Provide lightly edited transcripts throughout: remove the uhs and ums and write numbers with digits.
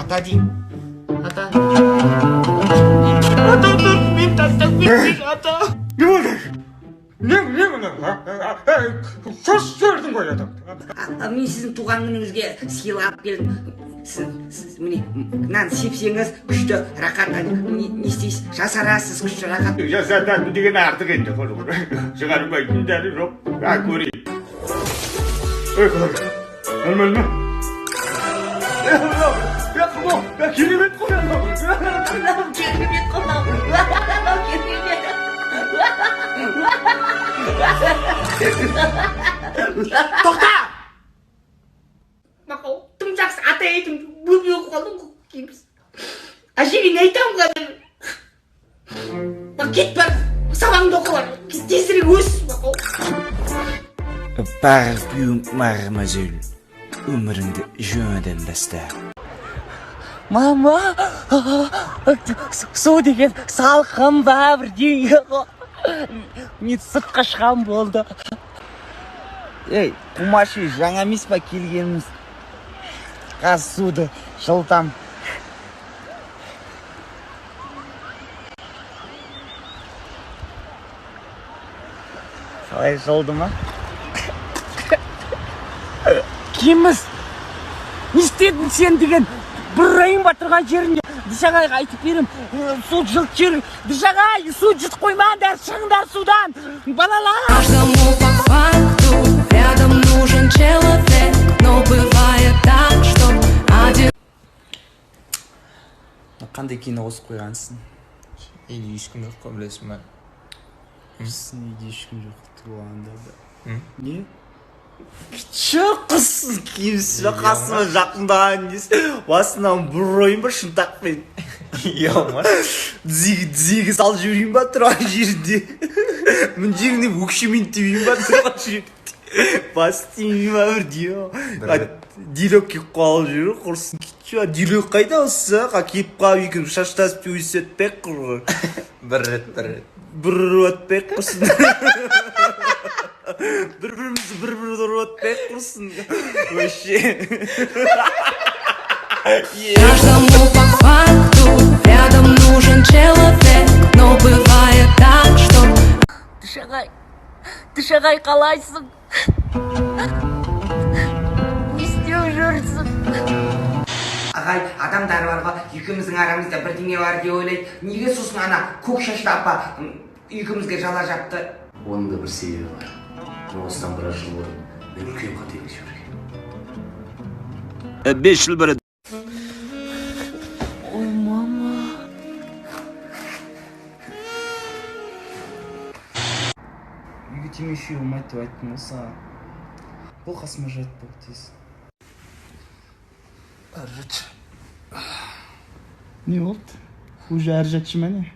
Ата деймін. Ата. Ата, мен тастап кетпейік, ата. Не болды? Не мұны? Сөз сөйледің ғой адамды. Мен сіздің туған күніңізге сыйлап келдім. Сіз міне мынаны сепсеңіз күшті рахаттан не істейсіз? Жасарасыз күшті рахат. Жасататын деген артық енді. Шығармайтын дәні жоқ. Көрейін. Ой, қалай. Нормал ма? Керемет қой анау. Керемет қонақ. Тоқта! Мақау, тым жақсы ата етім бөлме оқып қалдым ғой кейбіз. Әжеге не айтамын қазір? Кет бар, сабаңды оқы бар. Тезірек өс, Мақау. Pardon, mademoiselle. Өміріңді жөнден баста. Мама, су деген салқын ба бірдеңе ғой. Мен сыртқа шығам болды. Ей, құмашы, жаңа емес па келгеніміз? Қазір суды жылытам. Қалай жылды ма? Кеміз? Не істедің сен деген? Бір райын ба тұрған жерінде Дышағайға айтып берем, су жылт жер. Дышағай, су жұт қоймаңдар, шығыңдар судан. Балалар! Каждому по факту рядом нужен человек, но бывает так, что один... Қандай кино қосып қойғансың? Үйде ешкім жоқ қой, білесің ба? Біздің үйде ешкім жоқ туғанда да. Не? Жоқ қыз киімсіз бе қасыма жақындаған дейсің. Басынан бұройын ба шынтақпен. Ема? Дзигі салып жіберейін ба тұрған жерде. Мін жеріне өкшемен тебейін ба тұрған жерде. Бас тимейін ба бірде. Дилек кеп қалып жүрі құрсын кетші. Дилек қайда осы? Кеп қалып екім шаштасып өсетпек құрғы. Бір рет. Бір өтпек құрсын. Бір-бірімізді бір-бірді ұрватпек құрсын. Вообще. Каждому по факту рядом нужен человек, но бывает так, что... Дышағай қалайсың? Не істеп жүрсің? Ағай, адамдар бар ғой, екеуміздің арамызда бірдеңе бар деп ойлайды. Неге сосын ана көк шашты апа екеумізге жала жапты? Оның да бір себебі бар. Осыдан біраз жыл бұрын мен үлкен қателік жіберген. 5 жыл бұрын. Ой, мама. Үйге тимеші болмайды деп айттым ғой саған. Бұл қасыма жат бол тез. Әржатшы. Не болды? Уже әржатшы мәне?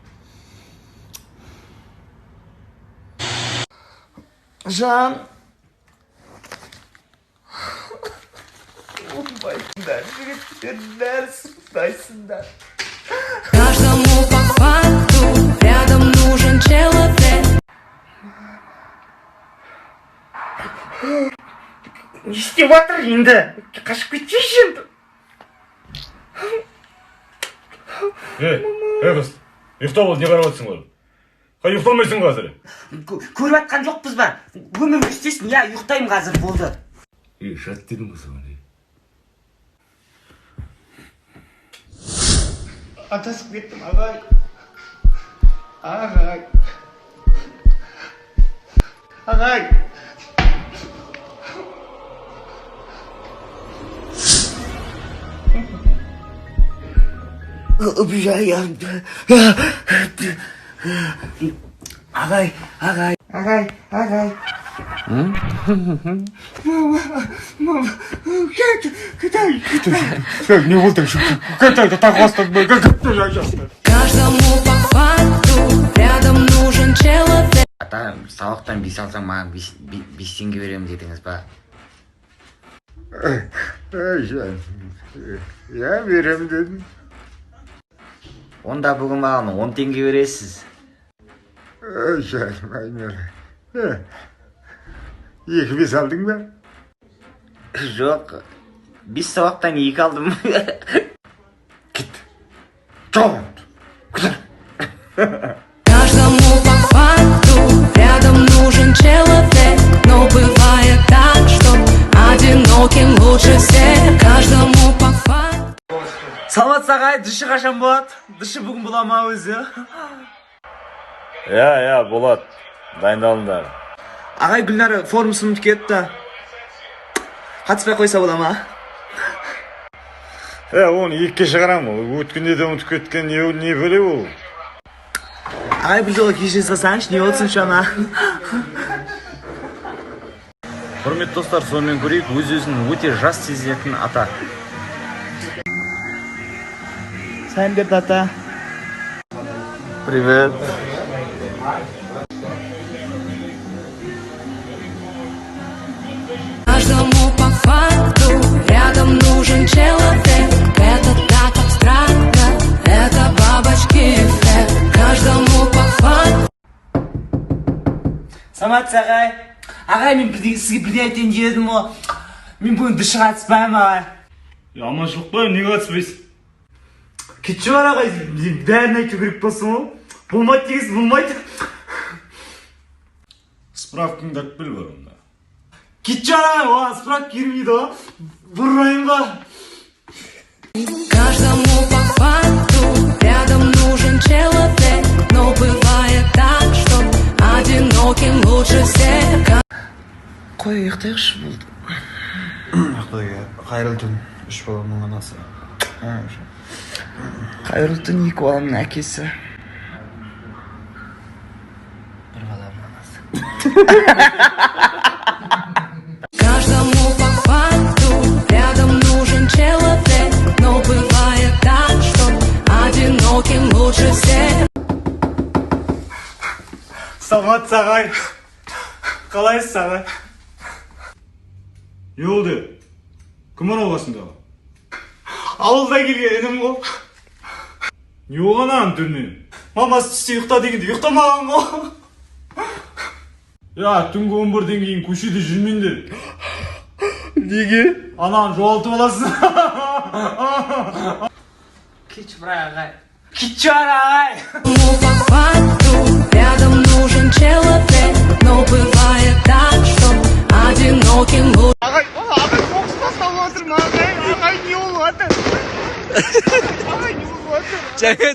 Жан! Ұлбайтындар, жігіттер дәріс ұстайсындар. Каждому по факту рядом нужен человек. Не істеп жатыр енді? Қашып кетсейші енді. Қыз, ұйықтап бол, не қарап отырсың ғой? Қай ұйықтамайсың қазір? Көріп атқан жоқпыз ба? Өмір істесін, я ұйықтаймын қазір, болды. Жат дедің ғой саған. Атасып кеттім, ағай. Ағай. Ағай. Не болды? Қайтайды тағы бастады. Каждому по факту рядом нужен человек. Ата, сабақтан бес алсаң, маған 5 теңге беремін дедіңіз ба? Я берем дедім. Онда бүгін маған 10 теңге бересіз. Canım aynen. İyi bir saldın mı? Жоқ. 5 сабақтан 2 алдым. Git. Tamam. Каждому по факту рядом нужен человек, но бывает так, что одиноким лучше всех. Каждому по факту. Саламат ағай, дұшы қашан болады? Дұшы бүгін бола ма өзі? Ya Bolat. Dayındalыңдар. Ағай, Гүлнар формасын ұмытып кетті. Қатыспай қойса бола ма? Оны екіге шығарам ол. Өткенде де ұмытып кеткен не бөле ол? Ағай, бір жолы кешіре салсаңшы, не болсын шама? Құрметті достар, сонымен көрейік, өз-өзін өте жас сезінетін ата. Сәлем ата. Привет. Каждому по факту рядом нужен человек. Это так абстрактно, это бабочки эффект. Каждому по факту. Самат ағай. Ағай, мен сізге бірде айтайын дедім о. Мен бүгін дұшы қатыспаймын ағай. Аманшылық қой, не қатыспайсың? Кетші бар ағай, бәрін айту керек болсын ол. Болмайды дегіз, болмайды. Справкаңды алып кел бар онда. Кетші бар ағай, оған справка кермейді о. Бұрайын ба. Каждому по факту рядом нужен человек, но бывает так, что одиноким лучше всех. Қой, ұйықтайықшы болды. Қайырлы түн, 3 баламның анасы. Қайырлы түн, 2 баламның әкесі. 1 баламның анасы. Каждому по факту рядом нужен человек, но бывает так, что одиноким лучше всех. Самат ағай. Қалайсыз ағай? Не oldu? Кім анау қасындағы? Ауылда келген інім ғой. Не болған ағаның түрінен? Мамасы түсте ұйықта дегенде ұйықтамаған ғой. Ya түнгі 11-ден кейін көшеде жүрмеңдер. Неге? Ананы жоғалтып аласың. Кетші бір ағай. Кетші бар ағай. Каждому по факту рядом нужен человек, но бывает так, что одиноким лучше. Ағай, соғыс басталып отыр ма ағай? Ағай, не болып отыр? Ағай, не болып отыр?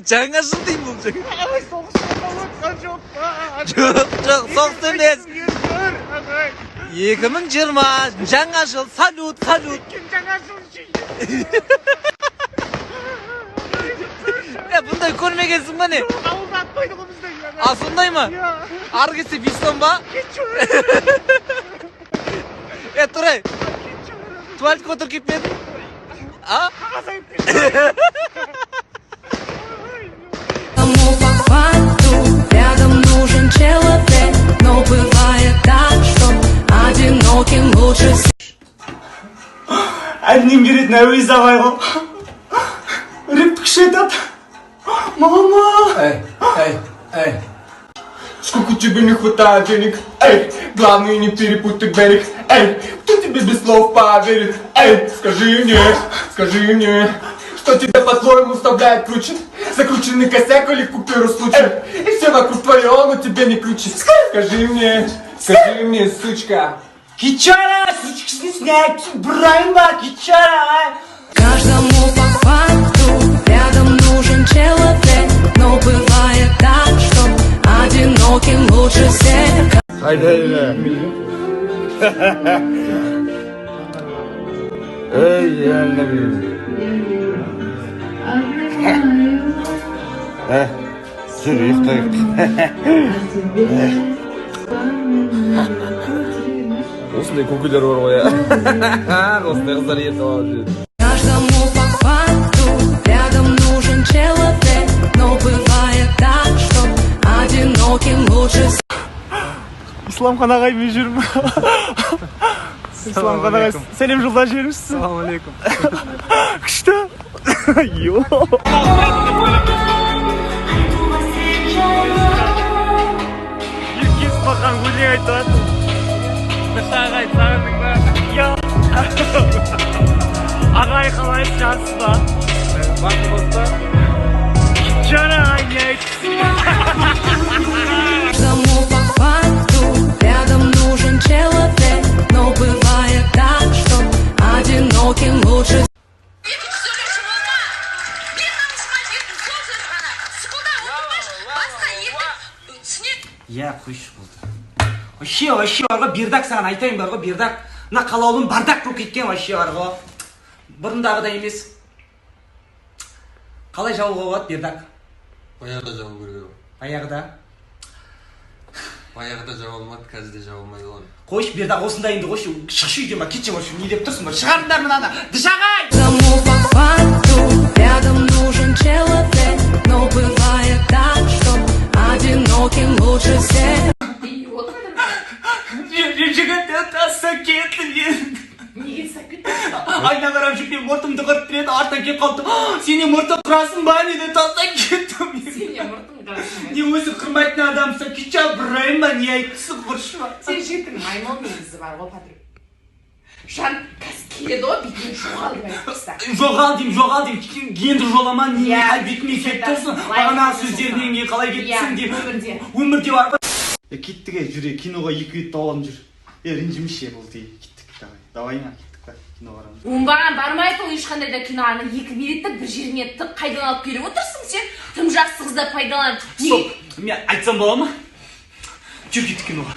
Жаңа жыл деймін бұл жаңа. Ағай, соғыс басталып отқан жоқ па? Жоқ, соғыс емес. Ағай, 2020 жаңа жыл, салют. кім жаңа жыл жейді? Бұндай көрмегенсің ба не? Ауылда атпайды ғой бізде. А, сондай ма? Ары кетсе бистон ба? Тұрай, туалетке отыр кеп пе едің? А? Каждому по факту рядом нужен человек, но бывает так, что одиноким лучше всех. Әннен келетін әуез ағай ғой. Рэп күші айтады. Мама! Эй, сколько тебе не хватает денег? Эй, главное не перепутай берег. Эй, кто тебе без слов поверит? Эй, скажи мне, что тебя по-твоему вставляет круче? Закрученный косяк или купюру случай? И все вокруг твое, но тебе не круче. Скажи мне, сучка. Кетші ағай, сучкісін снять, бұрайын ба, кетші ағай. Каждому по факту рядом нужен человек, но бывает так, что одиноким лучше всех. Haydi. Ey annem. Sür yıktayık. Осындай көкелер бар ғой, осындай қыздар ертіп алып. Каждому по факту рядом нужен человек, но бывает так, что одиноким лучше всех. Исламхан ағай, мен жүрмін. Исламхан ағай, сәлем жолдап жіберіңіз. Салам алейкум. Күшті. Йо. айтып жатыр. Дышағай, сағындың ба? Ағай, қалайсыз, жақсыз ба? Бақы болса? Жарағай, не айтсын? Каждому по факту рядом нужен человек, но бывает так, что одиноким лучше. Иә, қойшы болды. Вообще барға бердақ саған айтайын барға бердақ. Мына қалаулым бардақ болып кеткен вообще барға. Бұрындағыдай емес. Қалай жауға болады бердақ? Баяғыда жауы көрген. Баяғыда? Баяғыда жау алмады, қазірде жау алмайды ғой. Қойшы бердақ осындайынды қойшы. Шықшы үйден ба, кетші вообще. Не деп тұрсың ба? Шығарыңдар мынаны. Дышағай! Каждому по факту рядом нужен человек, но бывает так, что одиноким лучше всех. Жігіттен таса кетті мен. Неге сәкет? Айна қарап жүрген мұртымды қырып береді, артынан кеп қалды. Сене мұрты құрасың ба? Неде таса кетті мен. Сене мұртың құрасың ба? Не өзі қырмайтын адамсың, кетші бұрайын ба, не айтқысы құршы ба? Сен жігіттің маймыл негізі бар ғой, подруга. Жан қазір келеді ғой, бетінен жоғал деп айтыпсыздар. Жоғал дейм, енді жолама, не бетіме кеп тұрсың? Бағана сөздерінен кейін қалай кеттісің деп. Өмірде бар ба? Кеттік, жүре, киноға 2 рет тауалым жүр. Ренжіміше бұл дей, кеттік, давай ма, кеттік па, кино барамыз. Оңбаған бармайды ол ешқандай да киноны 2 билетті бір жеріңе тық қайдаланып келіп отырсың сен. Тым жақсы қызды пайдаланып. Стоп, мен айтсам бола ма? Жүр кеттік киноға.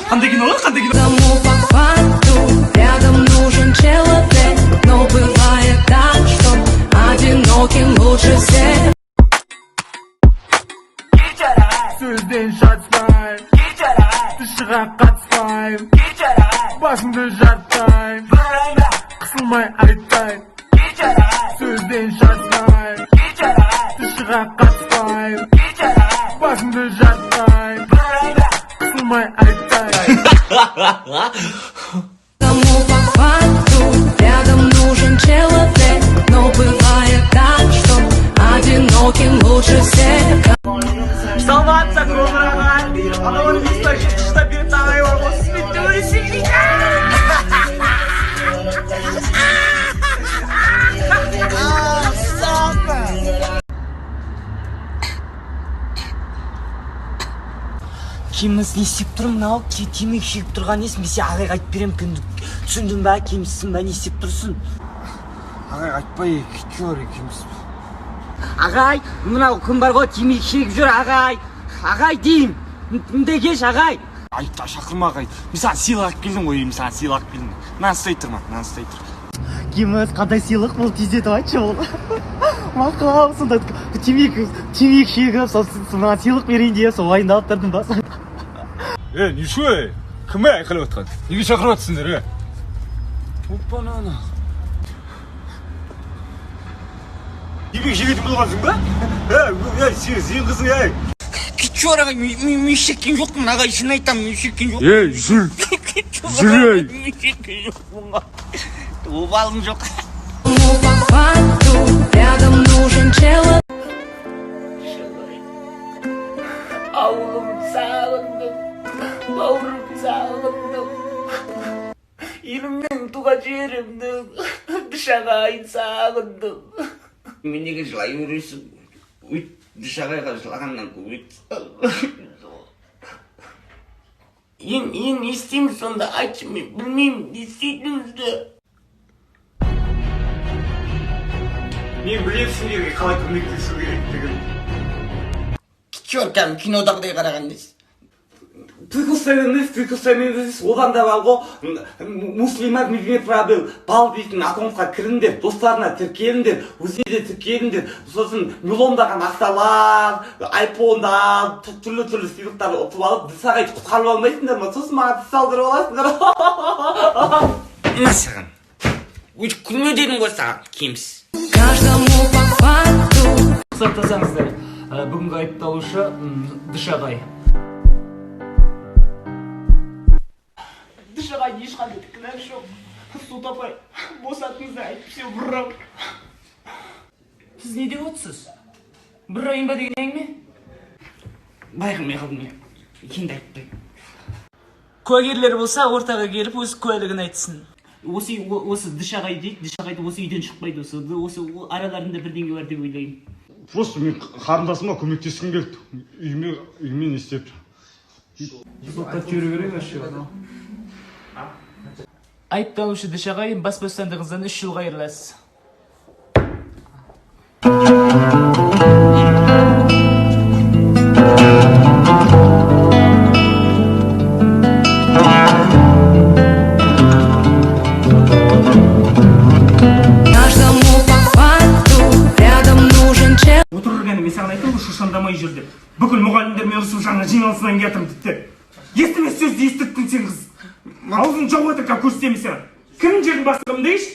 Қандай кино? Каждому по факту рядом нужен человек, но бывает так, что одиноким лучше всех. Сөзден шатпайм, тышыға қатыспайм, басыңды жартайм, қысылмай айтайм. Сөзден шатпайм, тышыға қатыспайм, басыңды жартайм, қысылмай айтайм. Кому по факту рядом нужен человек, но бывает так, что одиноким лучше всех. Саламатса көмірағай, анауын виста жетішті бет ағай бар осы бетті өресең. Кеміз не істеп тұрмын, мынау темекі шегіп тұрған несін, бесе ағайға айтып берем күнді. Түсіндің ба, кемізсің ба, не істеп тұрсың? Ағайға айтпай, кетке бар екеміз. Ағай, мынау күн бар ғой, темекі шегіп жүр, ағай. Ағай деймін, мұнда кеш, ағай. Айтта, шақырма ағай. Мен саған сыйлық алып келдім ғой, мен саған сыйлық алып келдім. Мынаны ұстай тұрма, мынаны ұстай тұр. Кеміз, қандай сыйлық бұл, тездетіп айтшы ол. Мақау, сонда темекі шегіп, маған сыйлық берейін деп, сол уайымдалып тұрдым ба? Не шо, кім айқайлап отқан? Неге шақырып жатсыңдар, Оппана ана. Демек жегетін болғансың ба? Сен қызың, Кетші ораға, мен шеккен жоқпын, ағай, шын айтам, мен шеккен жоқпын. жүр. Жүр, Мен шеккен жоқпын. Обалым жоқ. Кому по факту рядом нужен человек. Ауылым сағындым, бауырым сағындым. Елімнің туған жерімнің Дышағайын сағындым. Мен неге жылай өресің? Дышағайға жылағаннан көбейді. Ең не істейміз сонда айтшы, мен білмеймін не істейтінімізді. Мен білем сендерге қалай көмектесу керектігін. Чёркам кинодағыдай қараған дейсіз. Прикосновенность, одан да бар ғой, муслимат мебе пробыл, бал дейтін аккаунтқа кіріңдер, достарына тіркеліңдер, өзіне де тіркеліңдер, сосын миллондаған ақшалар, айфондар, түрлі сыйлықтар ұтып алып, Дышағайды құтқарып алмайсыңдар ма? Сосын маған тіс алдырып аласыңдар. Насыған. Өйтіп күлме дедім ғой саған, кемсіз. Каждому по факту. Құттықтасаңыздар, бүгінгі айыпталушы Дышағай. Дышағай ешқандай кінәсі жоқ. Су тапай, босатыңыздар, әйтпесе бұрам. Сіз не деп отырсыз? Бұрайын ба деген әңгіме? Байқылмай қалдым мен. Енді айтпаймын. Куәгерлер болса, ортаға келіп, өз куәлігін айтсын. Осы Дышағай дейді, Дышағайды осы үйден шықпайды, осы араларында бірдеңе бар деп ойлаймын. Просто мен қарындасыма көмектескім келді. Үйіме не істеп. Сотқа жүре берейін вообще. Айыпталушы Дышағай бас бостандығыңыздан 3 жылға айырыласыз. Мен саған айтам ғой, шошаңдамай жүр деп. Бүкіл мұғалімдермен ұрысып жаңа жиналысынан кетірім тіпті. Естімес сөзді естірттің сен қыз. Аузын жауып отырып көрсетемін саған. Кімнің жердің бастығым дейші?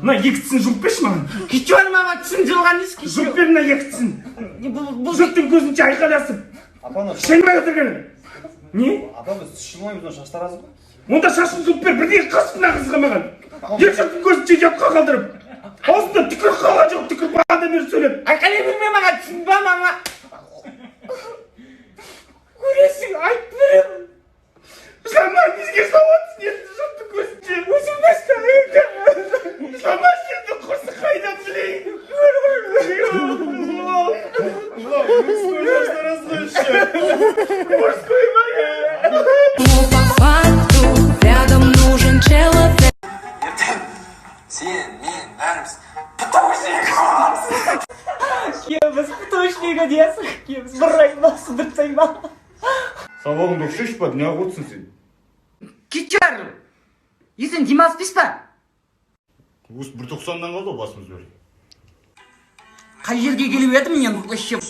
Мына екітісін жуып берші маған. Кичуан мама түсін жылған ес кичу. Жуып бер мына екітісін. Жұрттың көзінше айқайласып. Шайнымай отырғаның. Не? Апамыз шылмаймыз, шаштар азық. Онда шашын жуып бер, бірдей қасып мына қызға маған. Ел жұрттың көзінше жатқа қалдырып. Аузында түкір қалған жоқ, түкір бағанда бері сөйлеп. Айқайлай берме маған, түсінбе мама. Көресің, айтып беремін. Жаман бізге сауатсың енді жұрттың көзінше. Өзім басқа үйді. Жаман жерді құрсы қайдан білейін. Морской мага. По факту рядом нужен человек. Сен, мен, бәріміз птушник. Кеміз птушнигі десің, кеміз бұрайма, сұдыртайма. Сабағыңды оқшайшы па, не ағытсың сен? Кичар! Есен демалыс бес па? Осы 1.90-дан қалды басымыз бәрі. Қай жерге келіп едім мен вообще?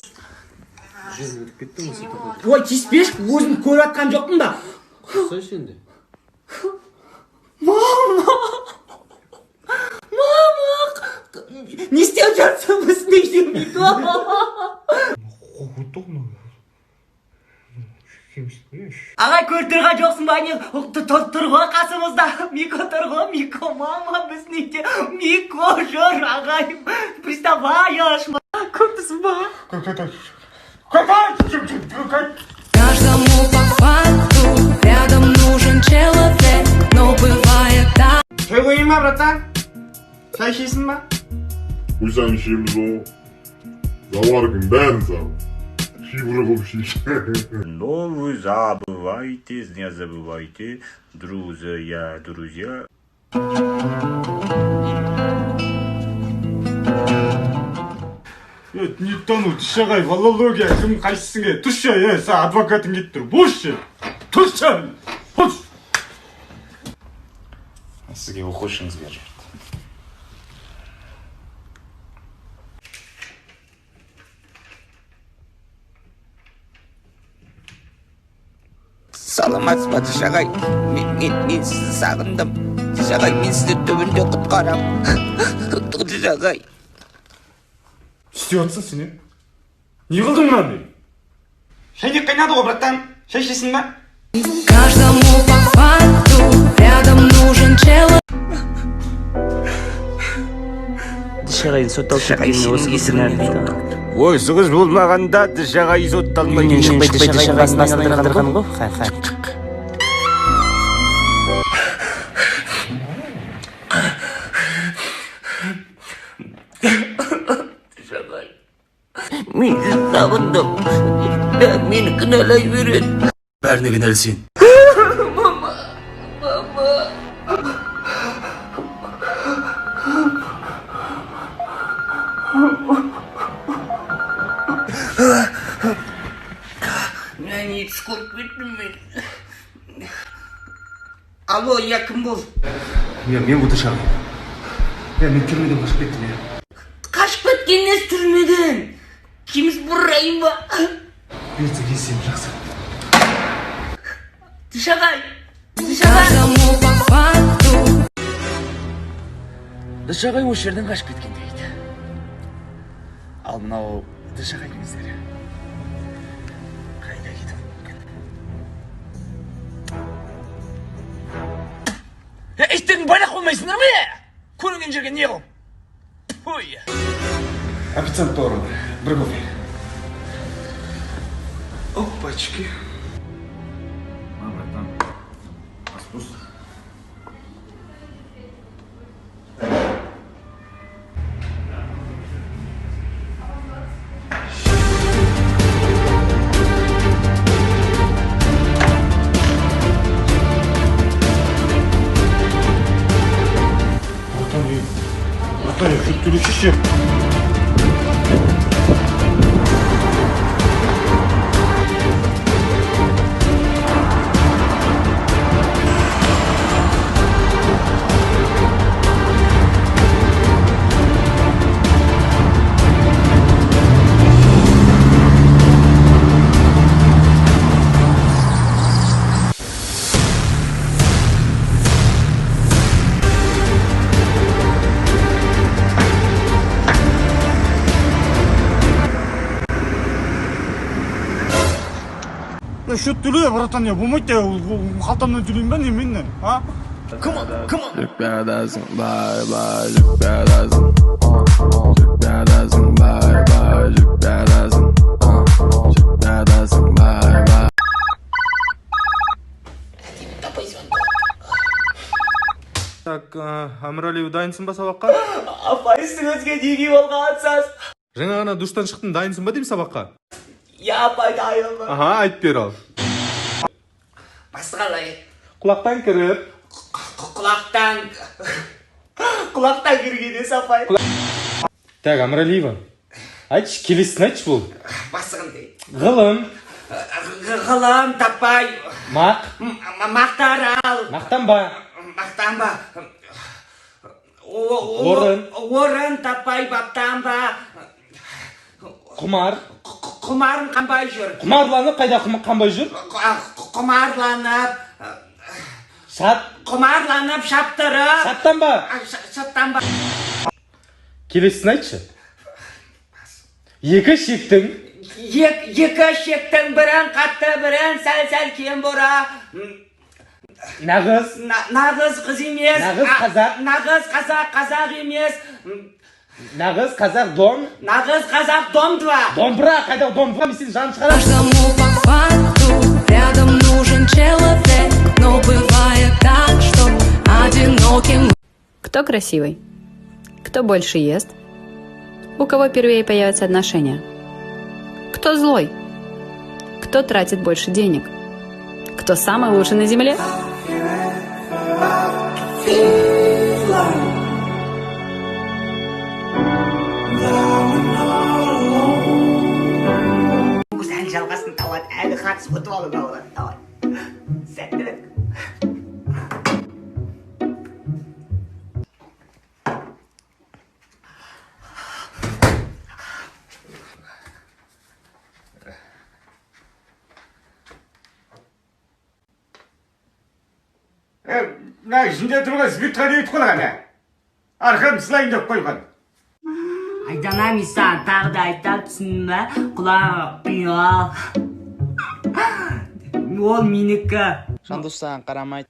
Ой, тиіспеш, өзім көріп атқан жоқпын ба? Қойсайшы енді. Не істеп жатсың осындай жүрмейді? Ағай көртірға жоқсың ба? Тұрғы қасымызда. Мико тұрғы, Мико мама біз неде? Мико жүр ағай. Приставаешь. Көртісің ба? Каждому по факту рядом нужен человек, но бывает так. Шай қойын ба, братан? Шай ішесің ба? Қойсаң ішеміз о. Заваркың бәрін сал. Фигура болып ішейші. Но вы забывайте, не забывайте, друзья. Не тону, Дышағай, филология, кім қайсысың? Тұшша, сен адвокатың кетіп тұр. Бош! Тұшша! Бош! Сізге оқушыңыз бер жерді. Саламатсыз ба, Дышағай? Мен сізді сағындым. Дышағай, мен сізді түбінде құтқарам. Дышағай. Істеп жатсың сен, не қылдың мынаны? Шайнек қайнады ғой, братан. Шай ішесің ба? Каждому по факту рядом нужен человек. Дышағай сотталып осы кесірін дейді. Осы қыз болмағанда Дышағай сотталмайды. Үйінен шықпай Дышағай басын айналдырған ғой. Дышағай. Мен сағындым. Мені кінәлай береді. Бәріне кінәлі сен. Мен ет скоп кеттім мен. Алло, я кім бол? Мен бұл Дышағай. Мен түрмеден қашып кеттім. Қашып кеткен емес түрмеден. Кеміз бұрайын ба? Берді келсем жақсы. Дышағай. Каждому по факту. Дышағай осы жерден қашып кеткен дейді. Ал мынау Дышағай кеміздері. Қайда кетіп мүмкін? Ештерін байлақ қоймайсыңдар ма? Көрінген жерге не қыл? Ой. Официант орын. Бір кофе. Опачки. жүруші. Şu tülü ya bıraktan ya bu mu ki haltamdan tülüyüm ben yeminle ha? Come on. Так, Амрали дайынсың ба сабаққа? Апай үстіңізге неге болғансыз? Жаңа ғана душтан шықтың, дайынсың ба деймін сабаққа? Я апай дайынмын. Аха, айтып бер ал. Басқалай. Құлақтан кіріп. Құлақтан кіргенес апай. Так, Амралиева, айтшы, келесін айтшы бұл. Басығындай. Ғылым. Ғылым таппай. Мақтарал. Мақтанба. Орын таппай баптанба. Құмарын қанбай жүр. Құмарланып қайда қанбай жүр? Құмарланып шаптырып. Шаттанба. Келесін айтшы. Екі шектің бірін қатты, бірін сәл кем бұра. Нағыз қыз емес. Нағыз қазақ емес. Нағыз қазақ дом. Нағыз қазақ домдва. Домбыра, қайда домбыра, мен сен жанын шығарам. Каждому по факту рядом нужен человек, но бывает так, что одиноким. Кто красивый? Кто больше ест? У кого первее появятся отношения? Кто злой? Кто тратит больше денег? Кто самый лучший на земле? Сәл жалғасын табады, әлі қатысып өтіп алып алады. Сәттілік. 나 진짜 들어가 스피커를 입고 나가네. арқам сылайын деп қойған. Айдана мисан, тағы да айтар түсінме, құлағы құйал. Ол менікі. Жандос саған қарамайды.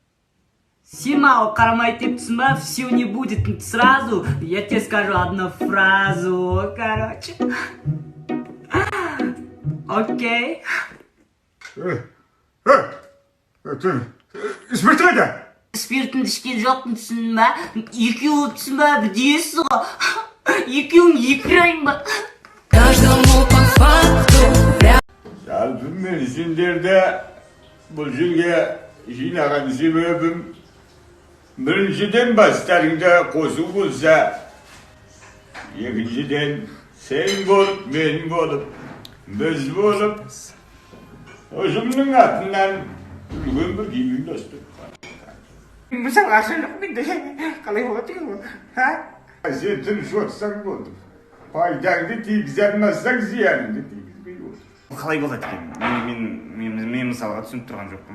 Сима, ол қарамайды деп түсінме, все не будет сразу. Я тебе скажу одну фразу, короче. Окей. Спирт қайда? Спиртін ішкен жоқпын түсінме, екеуі түсінме, бірдейсіз ғой. Екеуің екірайын ба? Каждому по факту. Жалпы мен сендерді бұл жерге жинаған себебім біріншіден бастарыңда қосу болса, екіншіден сен болып, мен болып, біз болып, ұжымның атынан үлкен бір күй ұйымдастық. Мысал ашылық менде қалай болады ғой? Сен тыныш отырсаң болды. Пайдаңды тигізе алмасаң зияныңды тигізбей болды. Қалай болады екен? Мен мысалға түсініп тұрған жоқпын.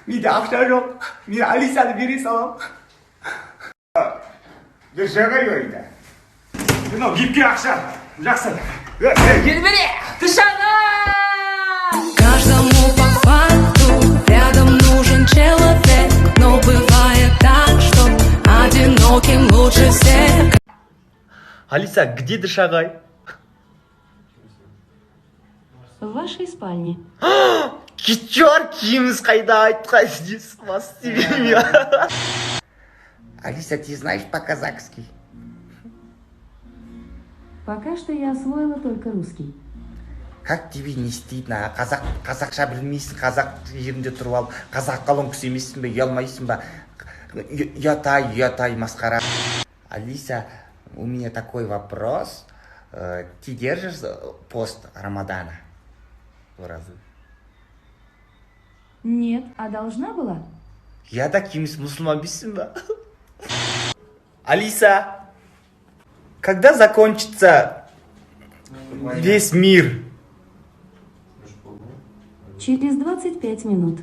Менде ақша жоқ. Мен Алисаны бере салам. Дышаға ойда. Мынау гипке ақша. Жақсы. Бербере! Дышаға! Каждому по факту рядом нужен человек, но бывает так, что одиноким лучше всех. Алиса, где Дышагай? В вашей спальне. Кичар киміз қайда айтқайсыз, вас тебе. Алиса, ты знаешь по-казахски? Пока что я освоила только русский. Как тебе не стыдно? Қазақша білмейсің, қазақ жерінде тұрып алып, қазақ қалың күс емессің бе, ұялмайсың ба? Ұятай, масқара. Алиса, У меня такой вопрос. Ты держишь пост Рамадана? Разве? Нет, а должна была? Я таким мусульман бисимба. Алиса, когда закончится весь мир? Через 25 минут.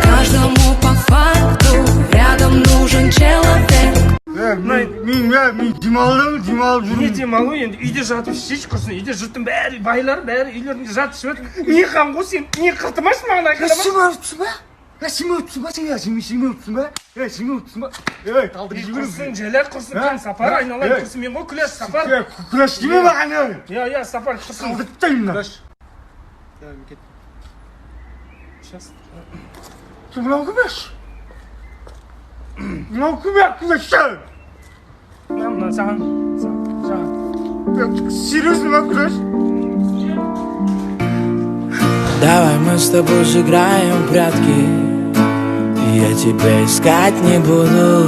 Каждому по факту рядом нужен человек. Не демалу енді үйде жатып шеш құрсын, үйде жұрттың бәрі, байлар бәрі үйлерінде жатып ішіп отыр. Не қанғу сен, не қыртымайсың маған айқайлама? Құрсын, жәләк құрсын, қан сапар айналайын құрсын, мен ғой күләш сапар. Күләш деме маған. Я, сапар құрсын. Қалдырттайын. Мынау күмәш. Мынау күмәш. Мына саған. Серьезно, мынау күмәш? Давай мы с тобой сыграем в прятки. Я тебя искать не буду.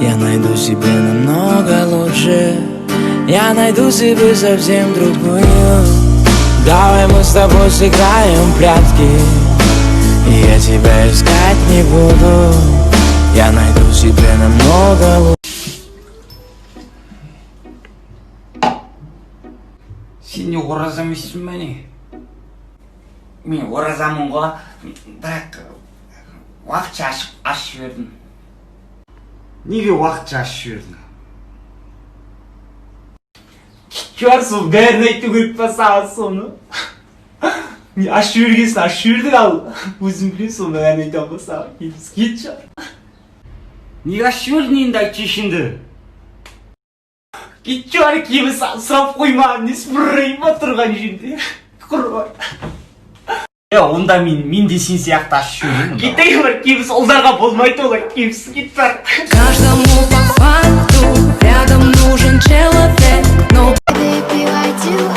Я найду себе намного лучше. Я найду себе совсем другую. Давай мы с тобой сыграем в прятки. Я тебя искать не буду. Я найду себе намного лучше. Сен не ораза емессің бе не? Мен оразамын ғой, бірақ уақытша ашып жібердім. Неге уақытша ашып жібердің? Көрсің, бәрін айту керек па саған соны? Ашып жібергенсің, ашып жібердің ал. Өзің білесің, соны бәрін айта ма саған? Кет шығар. Неге ашып жібердің енді айтшы ішінді? Кет шығар, кемі сұрап қойма, несі бұрайын ба тұрған жерде? Құрбан. Онда мен де сен сияқты ашып жібердім. Кетейін бар, кеміс ұлдарға болмайды олай, кеміс кет бар. Каждому по факту рядом нужен человек. Но Baby, why do I